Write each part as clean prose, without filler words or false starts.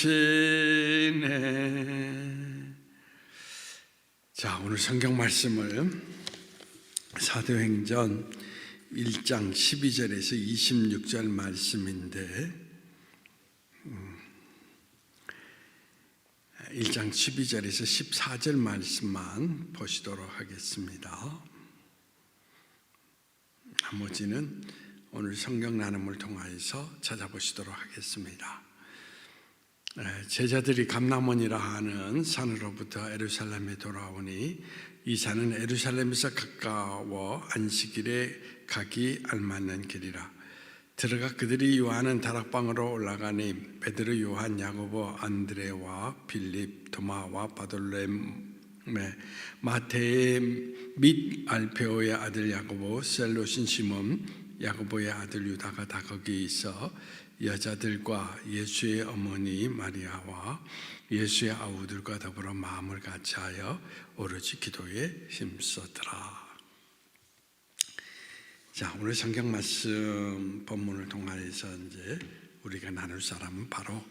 넘치네. 자, 오늘 성경 말씀을 사도행전 1장 12절에서 26절 말씀인데 1장 12절에서 14절 말씀만 보시도록 하겠습니다. 나머지는 오늘 성경 나눔을 통하여서 찾아보시도록 하겠습니다. 제자들이 감람원이라 하는 산으로부터 예루살렘에 돌아오니 이 산은 예루살렘에서 가까워 안식일에 가기 알맞는 길이라. 들어가 그들이 유하는 다락방으로 올라가니 베드로, 요한, 야고보, 안드레와 빌립, 도마와 바돌레, 마테의 및 알페오의 아들 야고보, 셀롯인 시몬, 야고보의 아들 유다가 다 거기 있어 여자들과 예수의 어머니 마리아와 예수의 아우들과 더불어 마음을 같이하여 오로지 기도에 힘쓰더라. 자, 오늘 성경 말씀 본문을 통하여서 이제 우리가 나눌 사람은 바로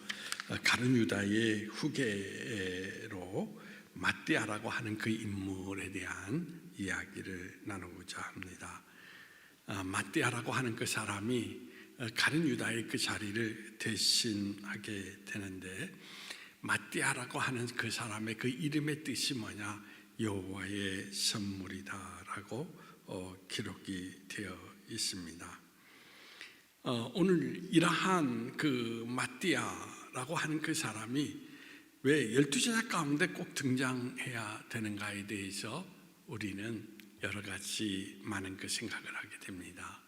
가룟 유다의 후계로 마띠아라고 하는 그 인물에 대한 이야기를 나누고자 합니다. 마띠아라고 하는 그 사람이 가룟 유다의 그 자리를 대신하게 되는데, 마띠아라고 하는 그 사람의 그 이름의 뜻이 뭐냐? 여호와의 선물이다라고 기록이 되어 있습니다. 오늘 이러한 그 마띠아라고 하는 그 사람이 왜 12제자 가운데 꼭 등장해야 되는가에 대해서 우리는 여러 가지 많은 그 생각을 하게 됩니다.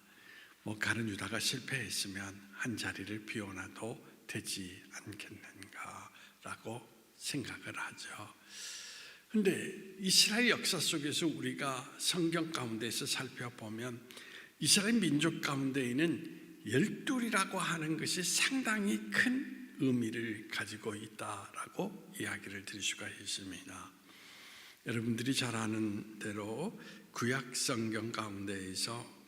가룟 유다가 실패했으면 한 자리를 비워놔도 되지 않겠는가라고 생각을 하죠. 그런데 이스라엘 역사 속에서 우리가 성경 가운데서 살펴보면 이스라엘 민족 가운데에는 열둘이라고 하는 것이 상당히 큰 의미를 가지고 있다라고 이야기를 드릴 수가 있습니다. 여러분들이 잘 아는 대로 구약 성경 가운데에서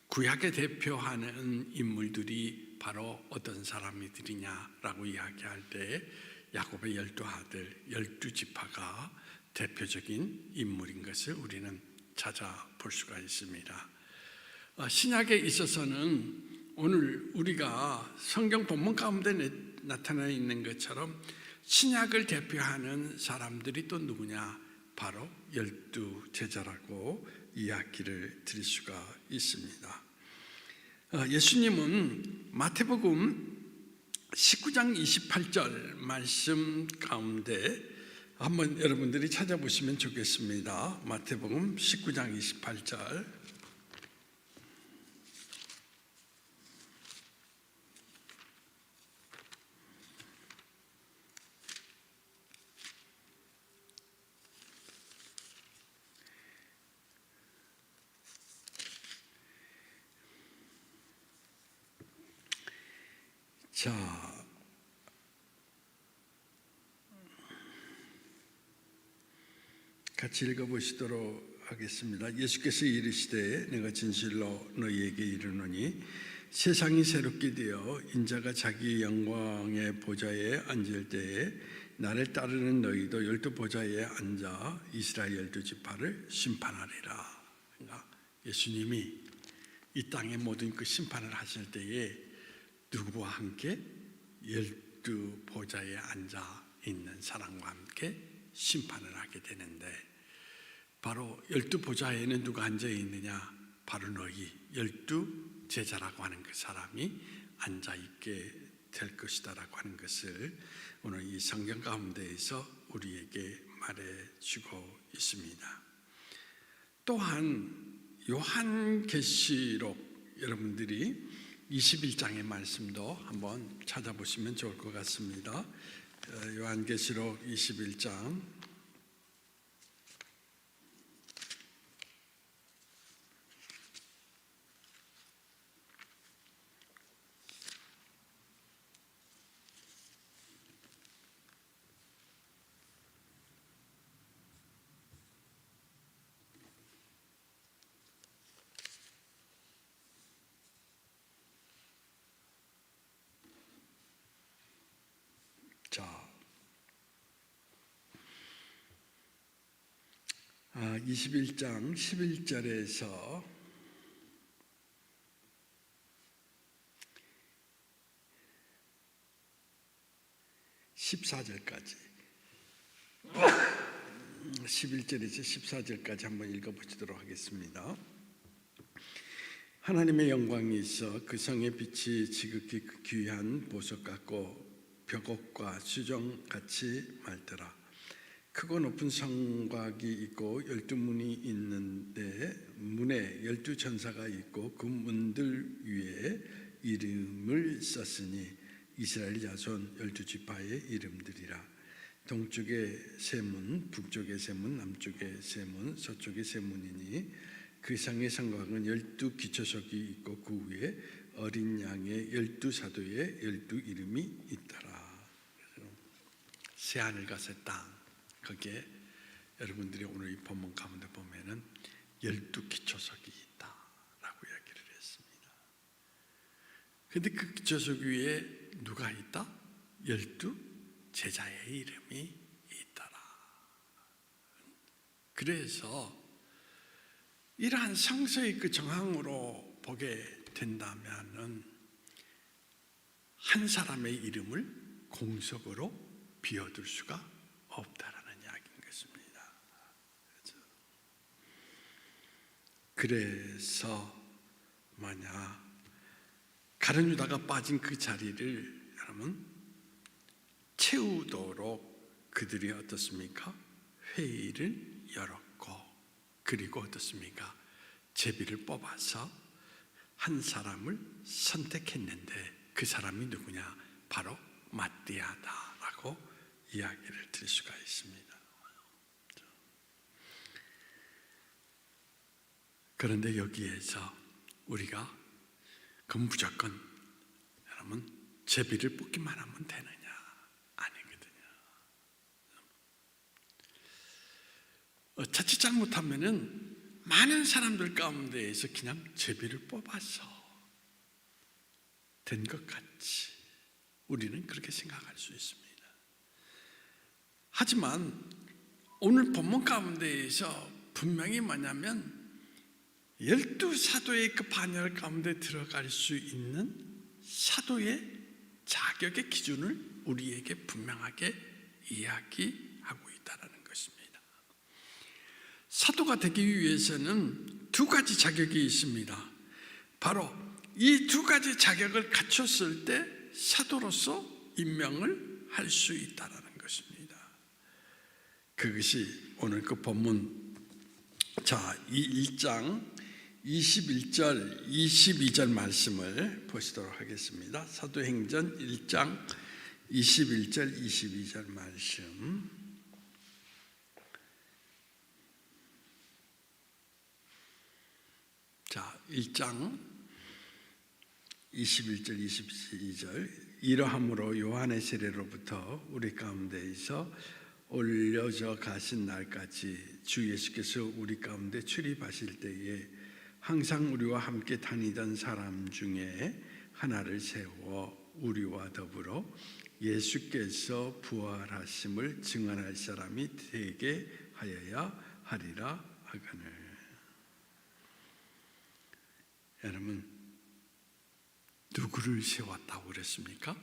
구약에 대표하는 인물들이 바로 어떤 사람들이냐라고 이야기할 때 야곱의 12아들, 12지파가 대표적인 인물인 것을 우리는 찾아볼 수가 있습니다. 신약에 있어서는 오늘 우리가 성경 본문 가운데 나타나 있는 것처럼 신약을 대표하는 사람들이 또 누구냐? 바로 12제자라고 이야기를 드릴 수가 있습니다. 예수님은 마태복음 19장 28절 말씀 가운데 한번 여러분들이 찾아보시면 좋겠습니다. 마태복음 19장 28절. 자, 같이 읽어보시도록 하겠습니다. 예수께서 이르시되 내가 진실로 너희에게 이르노니 세상이 새롭게 되어 인자가 자기 영광의 보좌에 앉을 때에 나를 따르는 너희도 12보좌에 앉아 이스라엘 12지파를 심판하리라. 그러니까 예수님이 이 땅의 모든 그 심판을 하실 때에 누구와 함께 12보좌에 앉아 있는 사람과 함께 심판을 하게 되는데, 바로 12보좌에는 누가 앉아 있느냐? 바로 너희 12제자라고 하는 그 사람이 앉아 있게 될 것이다라고 하는 것을 오늘 이 성경 가운데에서 우리에게 말해주고 있습니다. 또한 요한계시록 여러분들이 21장의 말씀도 한번 찾아보시면 좋을 것 같습니다. 요한계시록 21장 21장 11절에서 14절까지 11절에서 14절까지 한번 읽어보시도록 하겠습니다. 하나님의 영광이 있어 그 성의 빛이 지극히 귀한 보석 같고 벽옥과 수정같이 맑더라. 크고 높은 성곽이 있고 12문이 있는데 문에 12천사가 있고 그 문들 위에 이름을 썼으니 이스라엘 자손 12지파의 이름들이라. 동쪽의 세 문, 북쪽의 세 문, 남쪽의 세 문, 서쪽의 세 문이니 그 성의 성곽은 12기초석이 있고 그 위에 어린 양의 12사도의 12 이름이 있더라. 새하늘과 새 땅, 거기에 여러분들이 오늘 이 본문 가운데 보면은 12기초석이 있다라고 이야기를 했습니다. 그런데 그 기초석 위에 누가 있다? 12 제자의 이름이 있더라. 그래서 이러한 성서의 그 정황으로 보게 된다면은 한 사람의 이름을 공석으로 비워둘 수가 없다라는 이야기인 것입니다. 그래서 만약 가룟 유다가 빠진 그 자리를 여러분 채우도록 그들이 어떻습니까? 회의를 열었고, 그리고 어떻습니까? 제비를 뽑아서 한 사람을 선택했는데 그 사람이 누구냐? 바로 마띠아다라고 이야기를 드릴 수가 있습니다. 그런데 여기에서 우리가 그 무조건 여러분 제비를 뽑기만 하면 되느냐? 아니거든요. 자칫 잘못하면은 많은 사람들 가운데에서 그냥 제비를 뽑아서 된 것 같이 우리는 그렇게 생각할 수 있습니다. 하지만 오늘 본문 가운데에서 분명히 뭐냐면 12사도의 그 반열 가운데 들어갈 수 있는 사도의 자격의 기준을 우리에게 분명하게 이야기하고 있다는 것입니다. 사도가 되기 위해서는 두 가지 자격이 있습니다. 바로 이 두 가지 자격을 갖췄을 때 사도로서 임명을 할 수 있다는 것입니다. 그것이 오늘 그 본문 이 1장 21절 22절 말씀을 보시도록 하겠습니다. 사도행전 1장 21절 22절 말씀. 자, 1장 21절 22절. 이러함으로 요한의 세례로부터 우리 가운데에서 올려져 가신 날까지 주 예수께서 우리 가운데 출입하실 때에 항상 우리와 함께 다니던 사람 중에 하나를 세워 우리와 더불어 예수께서 부활하심을 증언할 사람이 되게 하여야 하리라 하거늘. 여러분, 누구를 세웠다고 그랬습니까?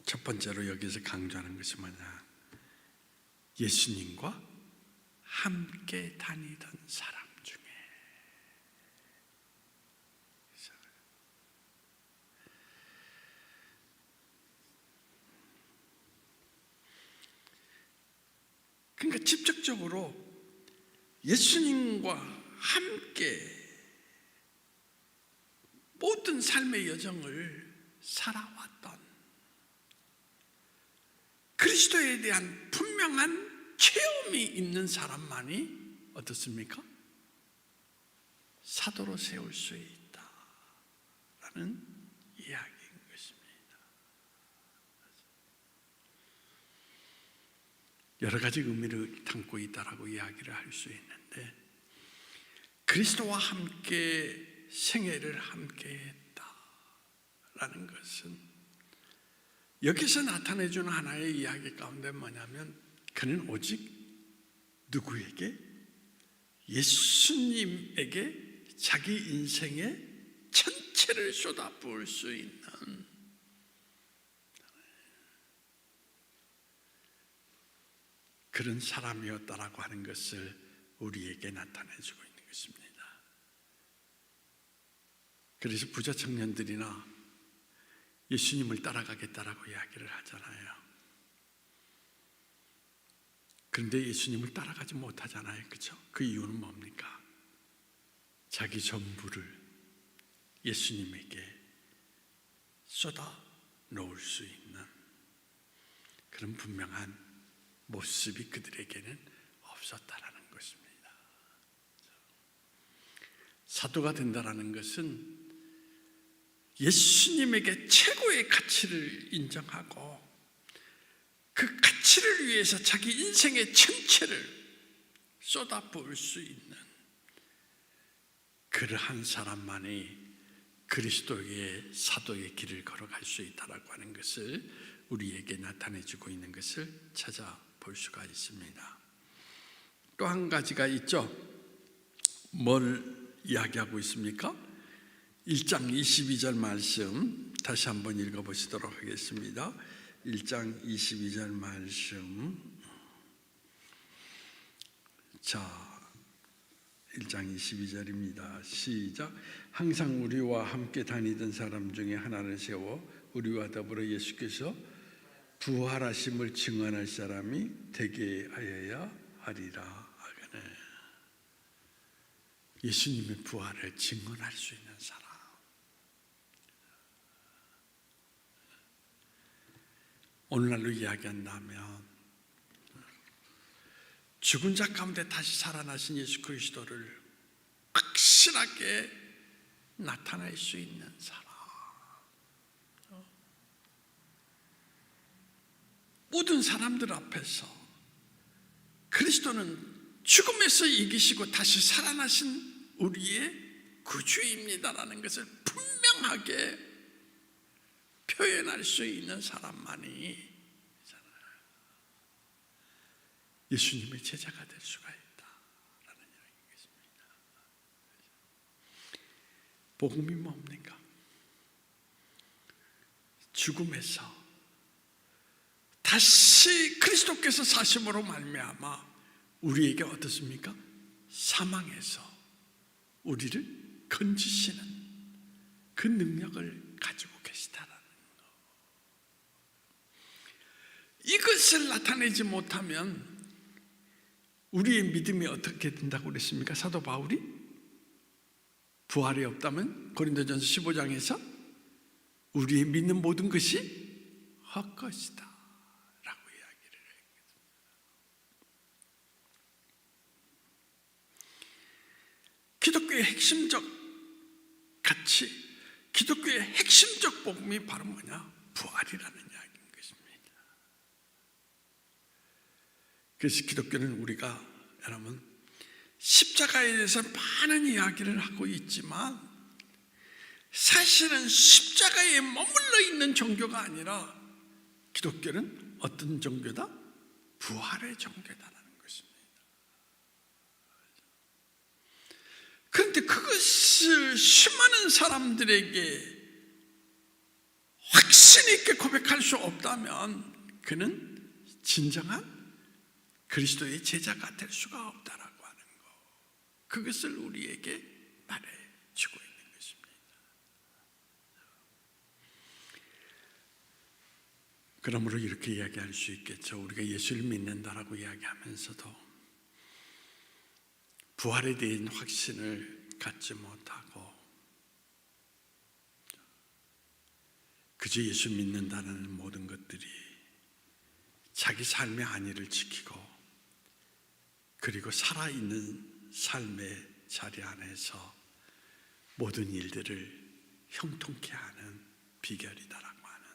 첫 번째로 여기서 강조하는 것이 뭐냐? 예수님과 함께 다니던 사람 중에. 그러니까 직접적으로 예수님과 함께 모든 삶의 여정을 살아왔던 그리스도에 대한 분명한 체험이 있는 사람만이 어떻습니까? 사도로 세울 수 있다라는 이야기인 것입니다. 여러 가지 의미를 담고 있다라고 이야기를 할 수 있는데, 그리스도와 함께 생애를 함께 했다. 것은 여기서 나타내주는 하나의 이야기 가운데 뭐냐면 그는 오직 누구에게? 예수님에게 자기 인생의 전체를 쏟아부을 수 있는 그런 사람이었다라고 하는 것을 우리에게 나타내주고 있는 것입니다. 그래서 부자 청년들이나 예수님을 따라가겠다라고 이야기를 하잖아요. 그런데 예수님을 따라가지 못하잖아요. 그렇죠? 그 이유는 뭡니까? 자기 전부를 예수님에게 쏟아 놓을 수 있는 그런 분명한 모습이 그들에게는 없었다라는 것입니다. 사도가 된다라는 것은 예수님에게 최고의 가치를 인정하고 그 가치를 위해서 자기 인생의 전체를 쏟아부을 수 있는 그러한 사람만이 그리스도의 사도의 길을 걸어갈 수 있다라고 하는 것을 우리에게 나타내주고 있는 것을 찾아볼 수가 있습니다. 또 한 가지가 있죠. 뭘 이야기하고 있습니까? 1장 22절 말씀 다시 한번 읽어보시도록 하겠습니다. 1장 22절 말씀. 자, 1장 22절입니다. 시작. 항상 우리와 함께 다니던 사람 중에 하나를 세워 우리와 더불어 예수께서 부활하심을 증언할 사람이 되게 하여야 하리라. 예수님의 부활을 증언할 수 있는 사람. 오늘날로 이야기한다면 죽은 자 가운데 다시 살아나신 예수 그리스도를 확실하게 나타낼 수 있는 사람. 모든 사람들 앞에서 그리스도는 죽음에서 이기시고 다시 살아나신 우리의 구주입니다라는 것을 분명하게 표현할 수 있는 사람만이 예수님의 제자가 될 수가 있다라는 이야기입니다. 복음이 뭡니까? 죽음에서 다시 그리스도께서 사심으로 말미암아 우리에게 어떻습니까? 사망에서 우리를 건지시는 그 능력을 가지고 계시다라는 것. 이것을 나타내지 못하면 우리의 믿음이 어떻게 된다고 그랬습니까? 사도 바울이 부활이 없다면 고린도전서 15장에서 우리의 믿는 모든 것이 헛것이다 라고 이야기를 했습니다. 기독교의 핵심적 가치, 기독교의 핵심적 복음이 바로 뭐냐? 부활이라는 이야기인 것입니다. 그래서 기독교는 우리가 여러분 십자가에 대해서 많은 이야기를 하고 있지만 사실은 십자가에 머물러 있는 종교가 아니라 기독교는 어떤 종교다? 부활의 종교다라는 것입니다. 그런데 그것을 수많은 사람들에게 확신 있게 고백할 수 없다면 그는 진정한 그리스도의 제자가 될 수가 없다라고 하는 것, 그것을 우리에게 말해주고 있는 것입니다. 그러므로 이렇게 이야기할 수 있겠죠. 우리가 예수를 믿는다라고 이야기하면서도 부활에 대한 확신을 갖지 못하고 그저 예수 믿는다는 모든 것들이 자기 삶의 안위를 지키고 그리고 살아있는 삶의 자리 안에서 모든 일들을 형통케 하는 비결이다라고 하는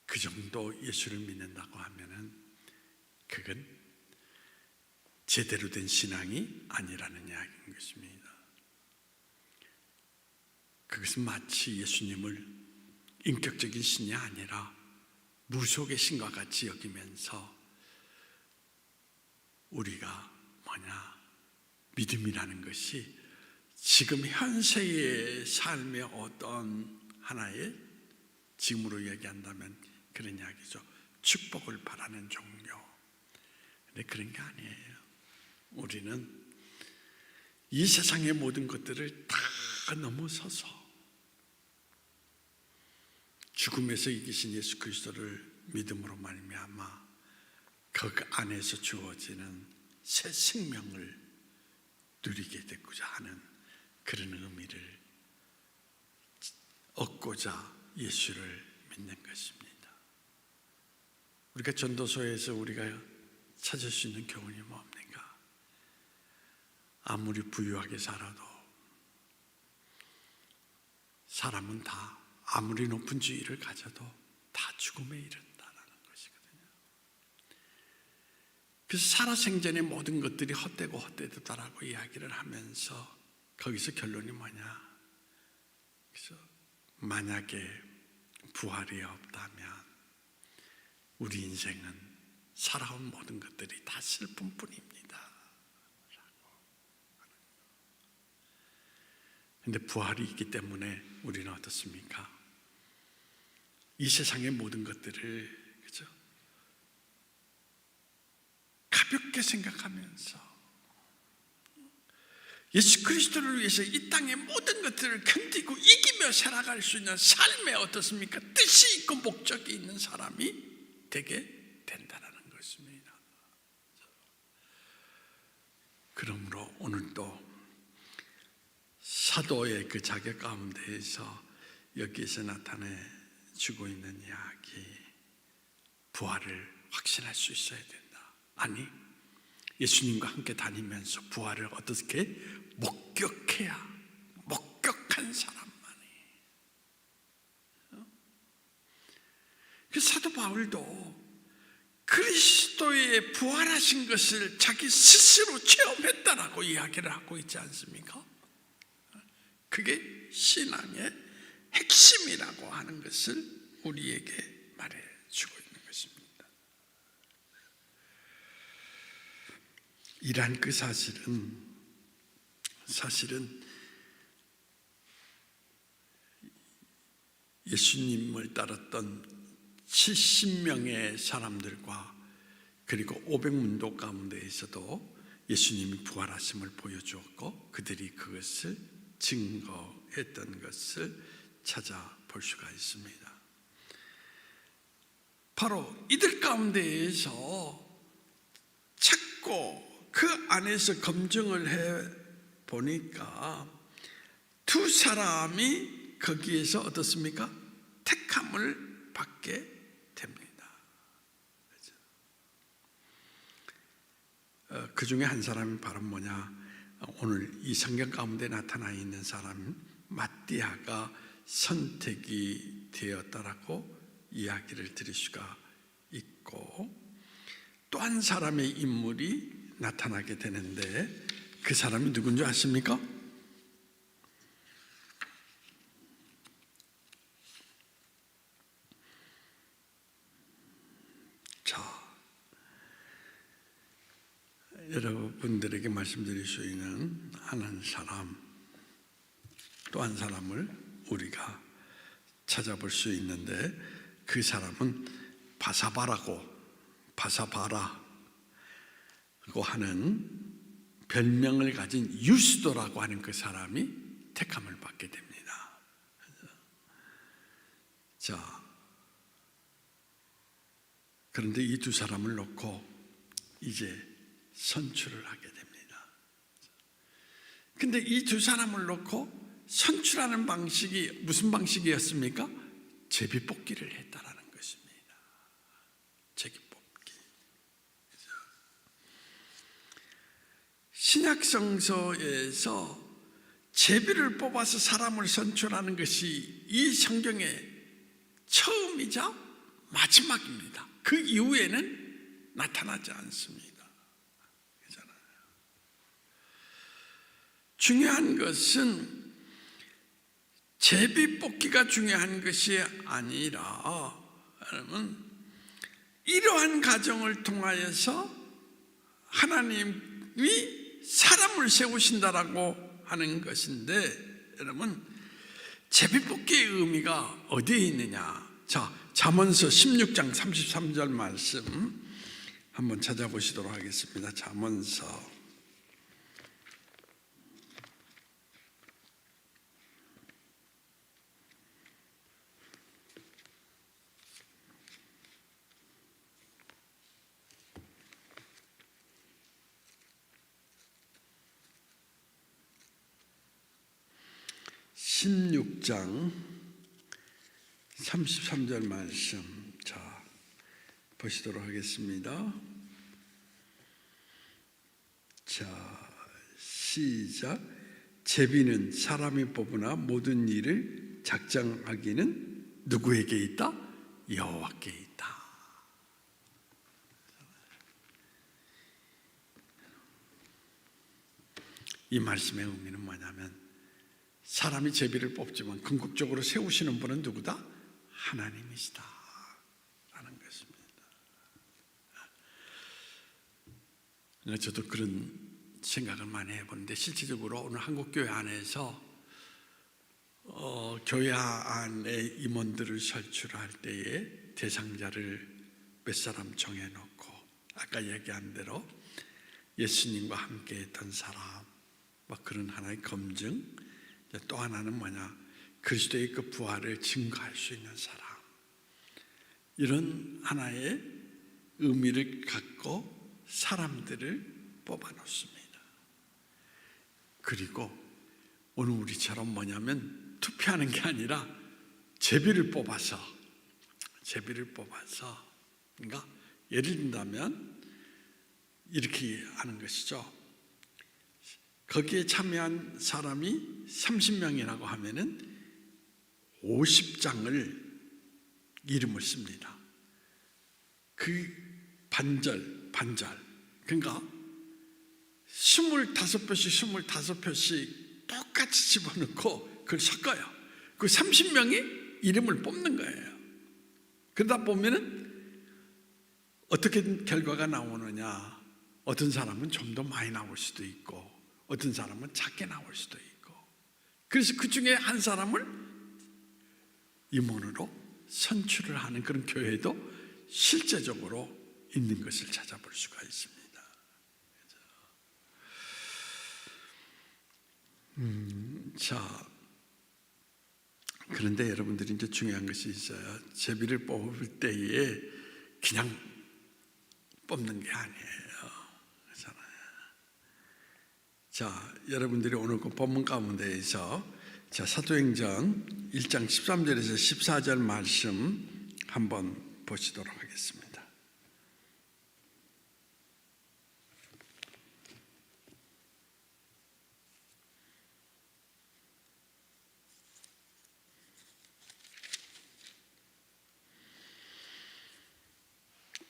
그 정도 예수를 믿는다고 하면은 그건 제대로 된 신앙이 아니라는 이야기인 것입니다. 그것은 마치 예수님을 인격적인 신이 아니라 무속의 신과 같이 여기면서 우리가 믿음이라는 것이 지금 현세의 삶의 어떤 하나의, 지금으로 얘기한다면 그런 이야기죠. 축복을 바라는 종교. 근데 그런 게 아니에요. 우리는 이 세상의 모든 것들을 다 넘어서서 죽음에서 이기신 예수 그리스도를 믿음으로 말미암아 그 안에서 주어지는 새 생명을 누리게 되고자 하는 그런 의미를 얻고자 예수를 믿는 것입니다. 우리가 전도서에서 우리가 찾을 수 있는 교훈이 뭡니까? 아무리 부유하게 살아도 사람은 다 아무리 높은 지위를 가져도 다 죽음에 이른다라는 것이거든요. 그래서 살아생전의 모든 것들이 헛되고 헛되다라고 이야기를 하면서 거기서 결론이 뭐냐? 그래서 만약에 부활이 없다면 우리 인생은 살아온 모든 것들이 다 슬픔뿐입니다. 그런데 부활이 있기 때문에 우리는 어떻습니까? 이 세상의 모든 것들을, 그죠? 가볍게 생각하면서 예수 그리스도를 위해서 이 땅의 모든 것들을 견디고 이기며 살아갈 수 있는 삶에 어떻습니까? 뜻이 있고 목적이 있는 사람이 되게 된다는 것입니다. 그러므로 오늘도 사도의 그 자격 가운데에서 여기에서 나타내 주고 있는 이야기, 부활을 확신할 수 있어야 된다. 아니, 예수님과 함께 다니면서 부활을 어떻게 목격해야, 목격한 사람만이. 그 사도 바울도 그리스도의 부활하신 것을 자기 스스로 체험했다라고 이야기를 하고 있지 않습니까? 그게 신앙의 핵심이라고 하는 것을 우리에게 말해주고 있는 것입니다. 이러한 그 사실은 예수님을 따랐던 70명의 사람들과 그리고 500문도 가운데에서도 예수님이 부활하심을 보여주었고 그들이 그것을 증거했던 것을 찾아볼 수가 있습니다. 바로 이들 가운데에서 찾고 그 안에서 검증을 해 보니까 두 사람이 거기에서 어떻습니까? 택함을 받게 됩니다. 그 중에 한 사람이 바로 뭐냐? 오늘 이 성경 가운데 나타나 있는 사람 마띠아가 선택이 되었다라고 이야기를 드릴 수가 있고, 또 한 사람의 인물이 나타나게 되는데 그 사람이 누군지 아십니까? 자, 여러분들에게 말씀드릴 수 있는 한 사람, 또 한 사람을 우리가 찾아볼 수 있는데 그 사람은 바사바라고 하는 별명을 가진 유스도라고 하는 그 사람이 택함을 받게 됩니다. 자, 그런데 이 두 사람을 놓고 이제 선출을 하게 됩니다. 근데 이 두 사람을 놓고 선출하는 방식이 무슨 방식이었습니까? 제비뽑기를 했다라는 것입니다. 제비뽑기. 신약성서에서 제비를 뽑아서 사람을 선출하는 것이 이 성경의 처음이자 마지막입니다. 그 이후에는 나타나지 않습니다. 그렇잖아요. 중요한 것은 제비 뽑기가 중요한 것이 아니라, 여러분, 이러한 과정을 통하여서 하나님이 사람을 세우신다라고 하는 것인데, 여러분, 제비 뽑기의 의미가 어디에 있느냐? 자, 잠언서 16장 33절 말씀 한번 찾아보시도록 하겠습니다. 잠언서 16장 33절 말씀, 자, 보시도록 하겠습니다. 자, 시작. 제비는 사람이 뽑으나 모든 일을 작정하기는 누구에게 있다? 여호와께 있다. 이 말씀의 의미는 뭐냐면, 사람이 제비를 뽑지만 궁극적으로 세우시는 분은 누구다? 하나님이시다 라는 것입니다. 저도 그런 생각을 많이 해보는데, 실질적으로 오늘 한국교회 안에서 교회 안에 임원들을 설출할 때에 대상자를 몇 사람 정해놓고, 아까 얘기한 대로 예수님과 함께 했던 사람, 그런 하나의 검증, 또 하나는 뭐냐? 그리스도의 그 부활을 증거할 수 있는 사람. 이런 하나의 의미를 갖고 사람들을 뽑아 놓습니다. 그리고 오늘 우리처럼 뭐냐면 투표하는 게 아니라 제비를 뽑아서, 그러니까 예를 든다면 이렇게 하는 것이죠. 거기에 참여한 사람이 30명이라고 하면은 50장을 이름을 씁니다. 그 반절, 그러니까 25표씩 똑같이 집어넣고 그걸 섞어요. 그 30명이 이름을 뽑는 거예요. 그러다 보면은 어떻게 결과가 나오느냐? 어떤 사람은 좀 더 많이 나올 수도 있고, 어떤 사람은 작게 나올 수도 있고, 그래서 그 중에 한 사람을 임원으로 선출을 하는 그런 교회도 실제적으로 있는 것을 찾아볼 수가 있습니다. 자, 그런데 여러분들이 이제 중요한 것이 있어요. 제비를 뽑을 때에 그냥 뽑는 게 아니에요. 자, 여러분들이 오늘 그 본문 가운데에서 사도행전 1장 13절에서 14절 말씀 한번 보시도록 하겠습니다.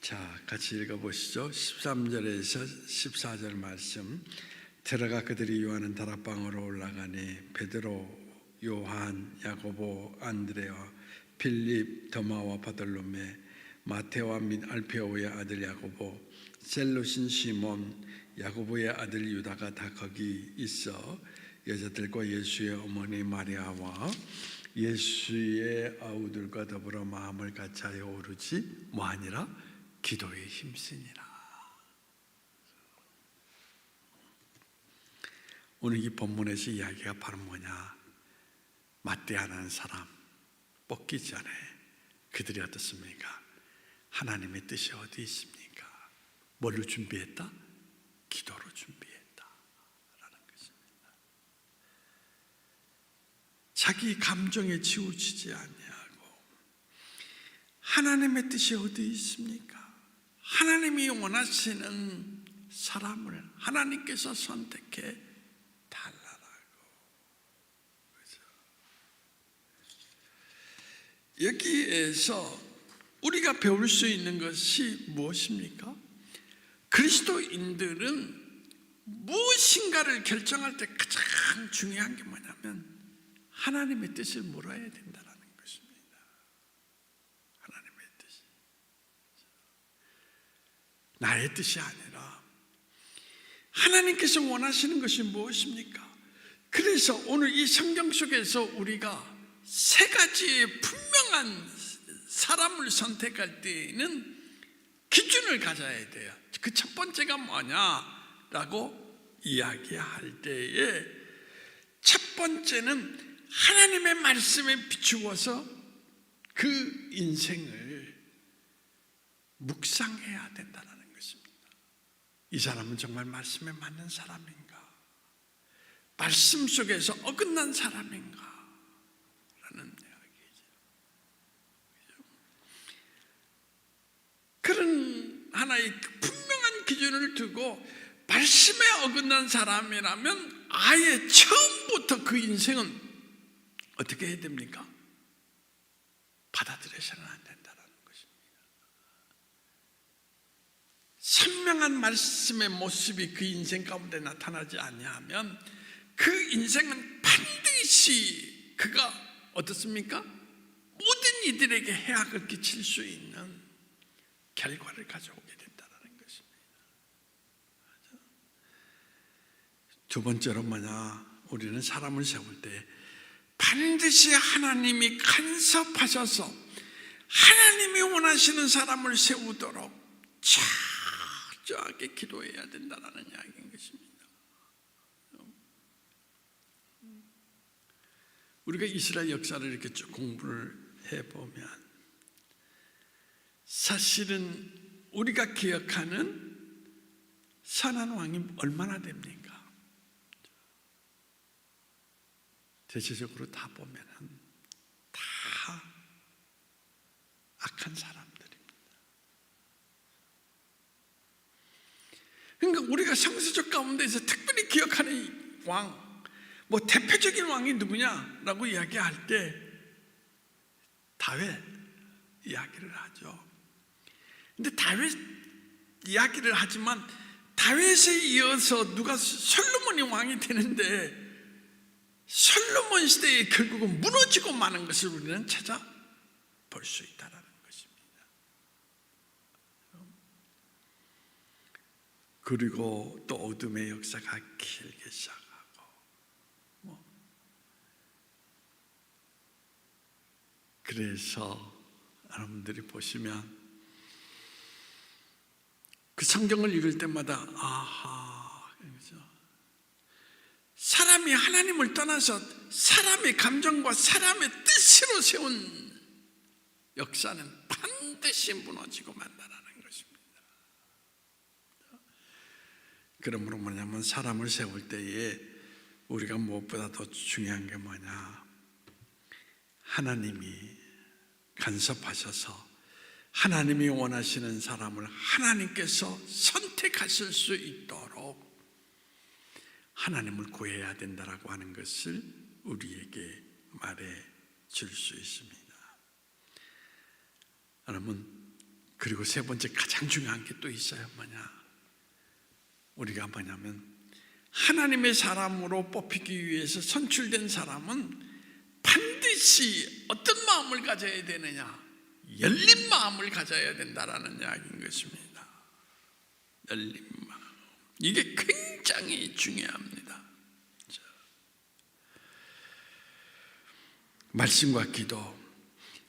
자, 같이 읽어보시죠. 13절에서 14절 말씀. 들어가 그들이 요하는 다락방으로 올라가니 베드로, 요한, 야고보, 안드레와 필립, 더마와 바돌로메, 마테와 및 알페오의 아들 야고보, 셀로신 시몬, 야고보의 아들 유다가 다 거기 있어 여자들과 예수의 어머니 마리아와 예수의 아우들과 더불어 마음을 같이하여 오르지 뭐하니라? 기도에 힘쓰니라. 오늘 이 본문에서 이야기가 바로 뭐냐? 맞대하는 사람 뽑기 전에 그들이 어떻습니까? 하나님의 뜻이 어디 있습니까? 뭘로 준비했다? 기도로 준비했다 라는 것입니다. 자기 감정에 치우치지 아니하고 하나님의 뜻이 어디 있습니까? 하나님이 원하시는 사람을 하나님께서 선택해 여기에서 우리가 배울 수 있는 것이 무엇입니까? 그리스도인들은 무엇인가를 결정할 때 가장 중요한 게 뭐냐면 하나님의 뜻을 물어야 된다는 것입니다. 하나님의 뜻이. 나의 뜻이 아니라 하나님께서 원하시는 것이 무엇입니까? 그래서 오늘 이 성경 속에서 우리가 세 가지의 분명한 사람을 선택할 때에는 기준을 가져야 돼요. 그 첫 번째가 뭐냐라고 이야기할 때에 첫 번째는 하나님의 말씀에 비추어서 그 인생을 묵상해야 된다는 것입니다. 이 사람은 정말 말씀에 맞는 사람인가? 말씀 속에서 어긋난 사람인가? 라는 이야기죠. 그런 하나의 분명한 기준을 두고 말씀에 어긋난 사람이라면 아예 처음부터 그 인생은 어떻게 해야 됩니까? 받아들여서는 안 된다는 것입니다. 선명한 말씀의 모습이 그 인생 가운데 나타나지 아니하면 그 인생은 반드시 그가 어떻습니까? 모든 이들에게 해악을 끼칠 수 있는 결과를 가져오게 된다는 것입니다. 두 번째로 뭐냐? 우리는 사람을 세울 때 반드시 하나님이 간섭하셔서 하나님이 원하시는 사람을 세우도록 철저하게 기도해야 된다는 이야기인 것입니다. 우리가 이스라엘 역사를 이렇게 쭉 공부를 해보면 사실은 우리가 기억하는 선한 왕이 얼마나 됩니까? 대체적으로 다 보면은 다 악한 사람들입니다. 그러니까 우리가 상세적 가운데서 특별히 기억하는 왕, 뭐 대표적인 왕이 누구냐라고 이야기할 때 다윗 이야기를 하죠. 근데 다윗 이야기를 하지만 다윗에 이어서 누가 솔로몬이 왕이 되는데 솔로몬 시대에 결국은 무너지고 마는 것을 우리는 찾아볼 수 있다는 것입니다. 그리고 또 어둠의 역사가 길게 시작하고 그래서 여러분들이 보시면 그 성경을 읽을 때마다 아하, 그렇죠? 사람이 하나님을 떠나서 사람의 감정과 사람의 뜻으로 세운 역사는 반드시 무너지고 만다라는 것입니다. 그러므로 뭐냐면 사람을 세울 때에 우리가 무엇보다 더 중요한 게 뭐냐? 하나님이 간섭하셔서 하나님이 원하시는 사람을 하나님께서 선택하실 수 있도록 하나님을 구해야 된다라고 하는 것을 우리에게 말해 줄 수 있습니다. 여러분, 그리고 세 번째 가장 중요한 게 또 있어요. 뭐냐? 우리가 뭐냐면 하나님의 사람으로 뽑히기 위해서 선출된 사람은 반드시 어떤 마음을 가져야 되느냐? 열린 마음을 가져야 된다라는 이야기인 것입니다. 열린 마음. 이게 굉장히 중요합니다. 말씀과 기도,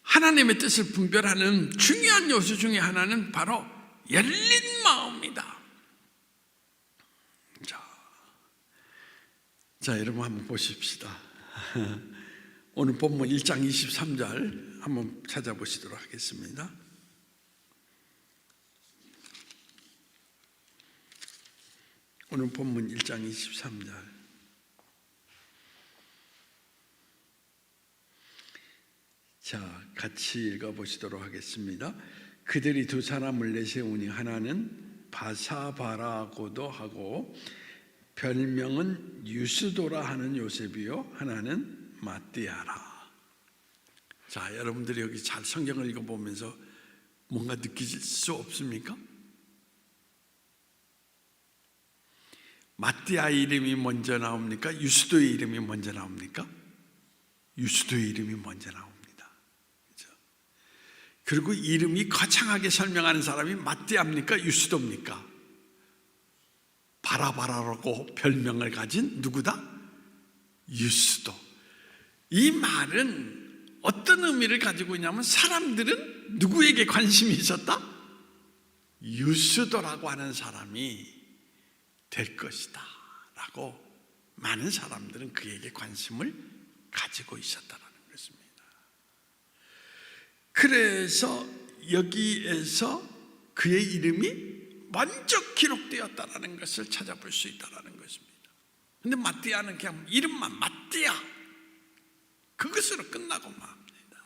하나님의 뜻을 분별하는 중요한 요소 중에 하나는 바로 열린 마음이다. 자, 여러분 한번 보십시다. 오늘 본문 1장 23절 한번 찾아보시도록 하겠습니다. 오늘 본문 1장 23절. 자, 같이 읽어보시도록 하겠습니다. 그들이 두 사람을 내세우니 하나는 바사바라고도 하고 별명은 유스도라 하는 요셉이요 하나는 마띠아라. 자, 여러분들이 여기 잘 성경을 읽어보면서 뭔가 느끼실 수 없습니까? 마띠아 이름이 먼저 나옵니까? 유스도의 이름이 먼저 나옵니까? 유수도의 이름이 먼저 나옵니다. 그렇죠? 그리고 이름이 거창하게 설명하는 사람이 마띠아입니까? 유수도입니까? 바라바라라고 별명을 가진 누구다? 유수도. 이 말은 어떤 의미를 가지고 있냐면 사람들은 누구에게 관심이 있었다? 유수도라고 하는 사람이 될 것이다 라고 많은 사람들은 그에게 관심을 가지고 있었다는 것입니다. 그래서 여기에서 그의 이름이 먼저 기록되었다는 것을 찾아볼 수 있다는 것입니다. 그런데 마띠아는 그냥 이름만 마띠아 그것으로 끝나고 맙니다.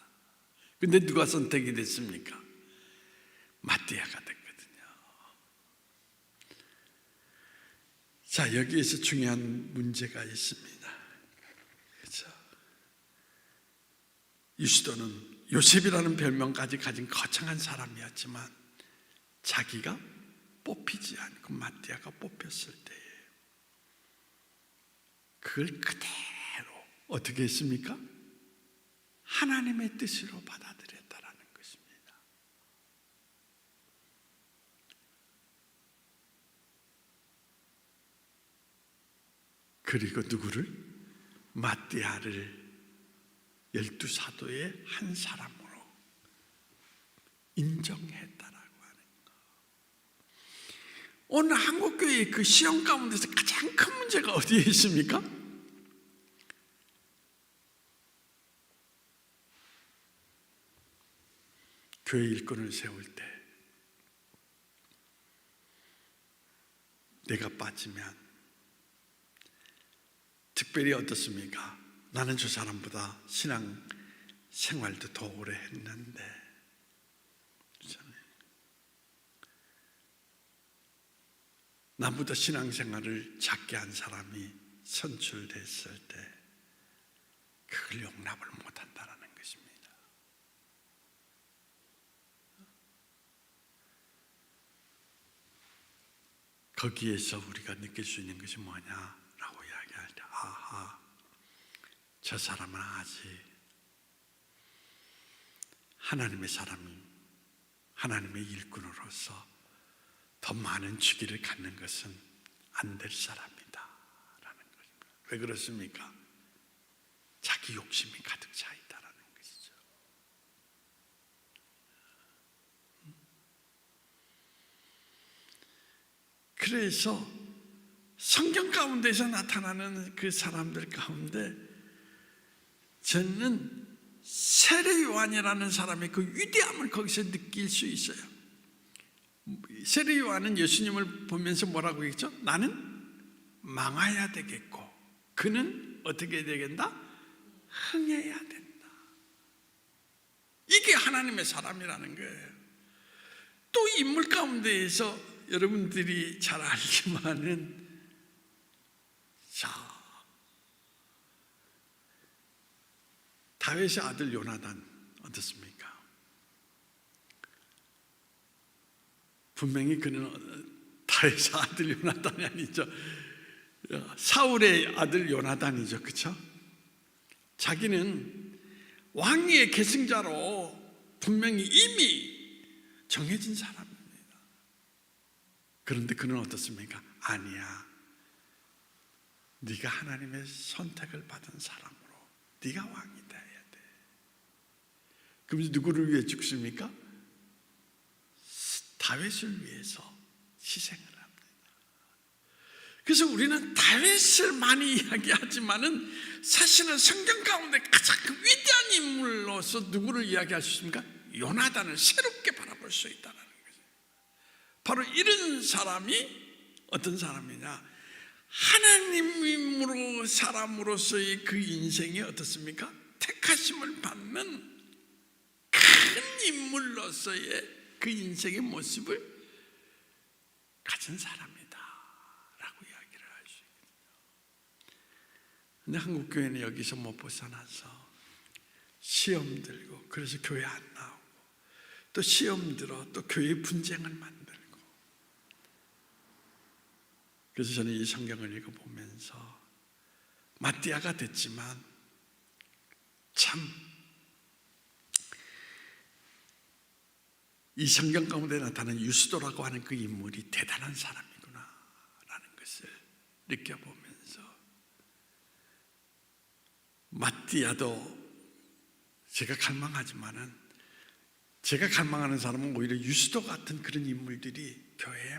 그런데 누가 선택이 됐습니까? 마띠아가 됐거든요. 자, 여기에서 중요한 문제가 있습니다. 그렇죠? 유수도는 요셉이라는 별명까지 가진 거창한 사람이었지만 자기가 뽑히지 않고 마띠아가 뽑혔을 때에 그걸 그대로 어떻게 했습니까? 하나님의 뜻으로 받아들였다라는 것입니다. 그리고 누구를? 마띠아를 12사도의 한 사람으로 인정했다라고 하는 것. 오늘 한국교회의 그 시험 가운데서 가장 큰 문제가 어디에 있습니까? 교회 일꾼을 세울 때 내가 빠지면 특별히 어떻습니까? 나는 저 사람보다 신앙 생활도 더 오래 했는데 나보다 신앙생활을 작게 한 사람이 선출됐을 때 그걸 용납을 못한다는 것입니다. 거기에서 우리가 느낄 수 있는 것이 뭐냐라고 이야기할 때 아하, 저 사람은 아직 하나님의 사람이 하나님의 일꾼으로서 더 많은 주기를 갖는 것은 안 될 사람이다 라는 것입니다. 왜 그렇습니까? 자기 욕심이 가득 차 있다라는 것이죠. 그래서 성경 가운데서 나타나는 그 사람들 가운데 저는 세례 요한이라는 사람의 그 위대함을 거기서 느낄 수 있어요. 세례 요한은 예수님을 보면서 뭐라고 했죠? 나는 망해야 되겠고 그는 어떻게 되겠다? 흥해야 된다. 이게 하나님의 사람이라는 거예요. 또 인물 가운데에서 여러분들이 잘 알지만은 자, 다윗의 아들 요나단 어떻습니까? 분명히 그는 다윗의 아들 요나단이 아니죠. 사울의 아들 요나단이죠. 그렇죠? 자기는 왕위의 계승자로 분명히 이미 정해진 사람입니다. 그런데 그는 어떻습니까? 아니야. 네가 하나님의 선택을 받은 사람으로 네가 왕이 돼야 돼. 그러면서 누구를 위해 죽습니까? 다윗을 위해서 희생을 합니다. 그래서 우리는 다윗을 많이 이야기하지만은 사실은 성경 가운데 가장 위대한 인물로서 누구를 이야기할 수 있습니까? 요나단을 새롭게 바라볼 수 있다는 거죠. 바로 이런 사람이 어떤 사람이냐? 하나님으로 사람으로서의 그 인생이 어떻습니까? 택하심을 받는 큰 인물로서의 그 인생의 모습을 가진 사람이다 라고 이야기를 할 수 있거든요. 근데 한국교회는 여기서 못 벗어나서 시험 들고 그래서 교회 안 나오고 또 시험 들어 또 교회 분쟁을 만들고 그래서 저는 이 성경을 읽어보면서 마띠아가 됐지만 참, 이 성경 가운데 나타나는 유스도라고 하는 그 인물이 대단한 사람이구나 라는 것을 느껴보면서, 마띠아도 제가 갈망하지만은, 제가 갈망하는 사람은 오히려 유스도 같은 그런 인물들이 교회에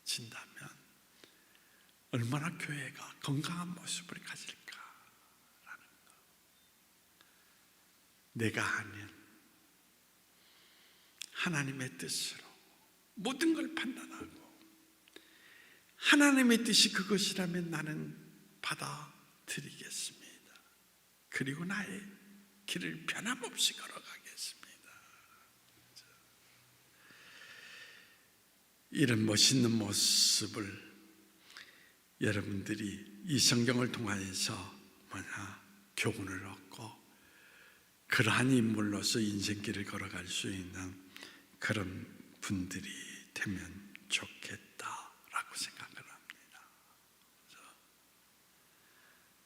많아진다면 얼마나 교회가 건강한 모습을 가질까라는 것. 내가 하는 하나님의 뜻으로 모든 걸 판단하고, 하나님의 뜻이 그것이라면 나는 받아들이겠습니다. 그리고 나의 길을 변함없이 걸어가겠습니다. 이런 멋있는 모습을 여러분들이 이 성경을 통하여서 교훈을 얻고 그러한 인물로서 인생길을 걸어갈 수 있는 그런 분들이 되면 좋겠다라고 생각을 합니다.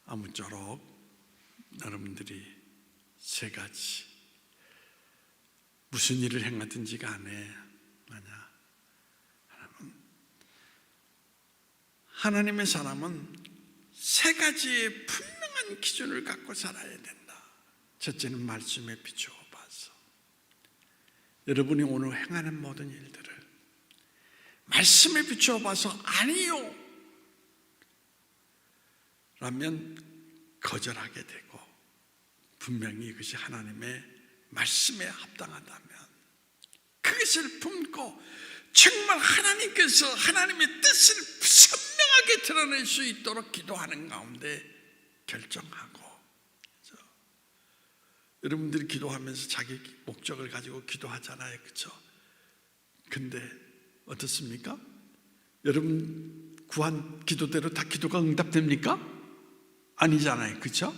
아무쪼록 여러분들이 세 가지, 무슨 일을 행하든지 간에 하나님의 사람은 세 가지의 분명한 기준을 갖고 살아야 된다. 첫째는 말씀에 비추어 봐서, 여러분이 오늘 행하는 모든 일들을 말씀에 비추어 봐서 아니요 라면 거절하게 되고, 분명히 이것이 하나님의 말씀에 합당하다면 그것을 품고 정말 하나님께서 하나님의 뜻을 선명하게 드러낼 수 있도록 기도하는 가운데 결정하고, 그렇죠? 여러분들이 기도하면서 자기 목적을 가지고 기도하잖아요, 그렇죠? 근데 어떻습니까? 여러분 구한 기도대로 다 기도가 응답됩니까? 아니잖아요, 그렇죠?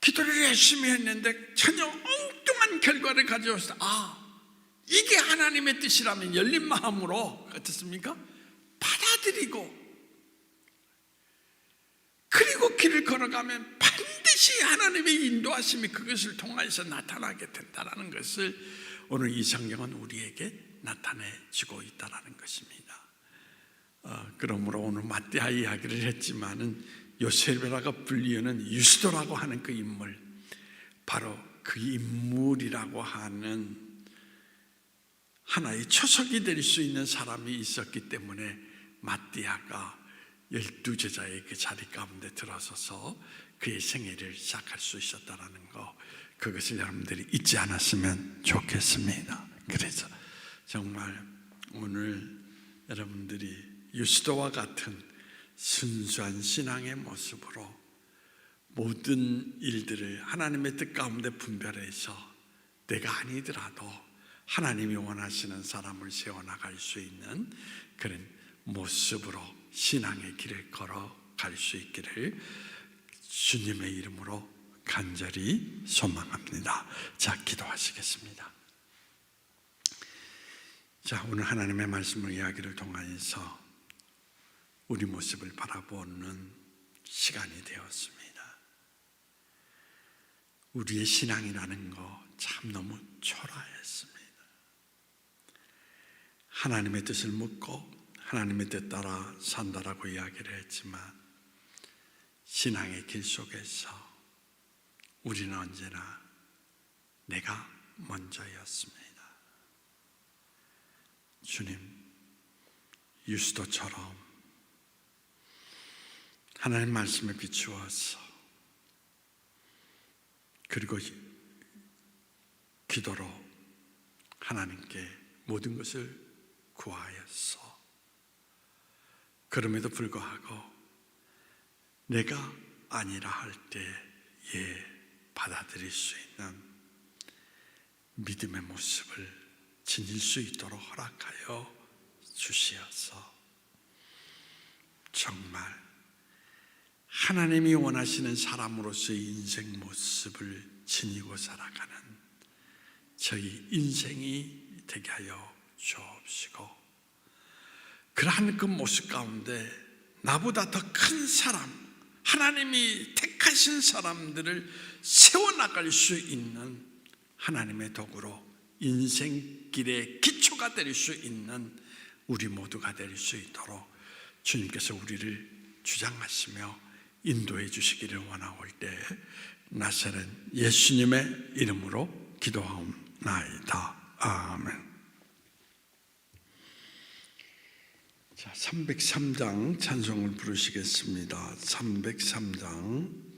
기도를 열심히 했는데 전혀 엉뚱한 결과를 가져와서, 이게 하나님의 뜻이라면 열린 마음으로, 어떻습니까? 받아들이고, 그리고 길을 걸어가면 반드시 하나님의 인도하심이 그것을 통해서 나타나게 된다는 것을 오늘 이 성경은 우리에게 나타내주고 있다는 것입니다. 그러므로 오늘 마띠아 이야기를 했지만은 요세베라가 불리우는 유스도라고 하는 그 인물, 바로 그 인물이라고 하는 하나의 초석이 될 수 있는 사람이 있었기 때문에 마띠아가 12제자의 그 자리 가운데 들어서서 그의 생애를 시작할 수 있었다는 거, 그것을 여러분들이 잊지 않았으면 좋겠습니다. 그래서 정말 오늘 여러분들이 유스도와 같은 순수한 신앙의 모습으로 모든 일들을 하나님의 뜻 가운데 분별해서 내가 아니더라도 하나님이 원하시는 사람을 세워나갈 수 있는 그런 모습으로 신앙의 길을 걸어갈 수 있기를 주님의 이름으로 간절히 소망합니다. 자, 기도하시겠습니다. 자, 오늘 하나님의 말씀을 이야기를 통하여서 우리 모습을 바라보는 시간이 되었습니다. 우리의 신앙이라는 거 참 너무 초라했습니다. 하나님의 뜻을 묻고 하나님의 뜻 따라 산다라고 이야기를 했지만, 신앙의 길 속에서 우리는 언제나 내가 먼저였습니다. 주님, 유스도처럼 하나님 말씀에 비추어서, 그리고 기도로 하나님께 모든 것을 구하였어. 그럼에도 불구하고 내가 아니라 할 때에 받아들일 수 있는 믿음의 모습을 지닐 수 있도록 허락하여 주시어서 정말 하나님이 원하시는 사람으로서의 인생 모습을 지니고 살아가는 저희 인생이 되게 하여 주옵시고, 그러한 그 모습 가운데 나보다 더 큰 사람, 하나님이 택 택하신 사람들을 세워나갈 수 있는 하나님의 도구로 인생길의 기초가 될 수 있는 우리 모두가 될 수 있도록 주님께서 우리를 주장하시며 인도해 주시기를 원하올 때 나사렛 예수님의 이름으로 기도하옵나이다. 아멘. 자, 303장 찬송을 부르시겠습니다. 303장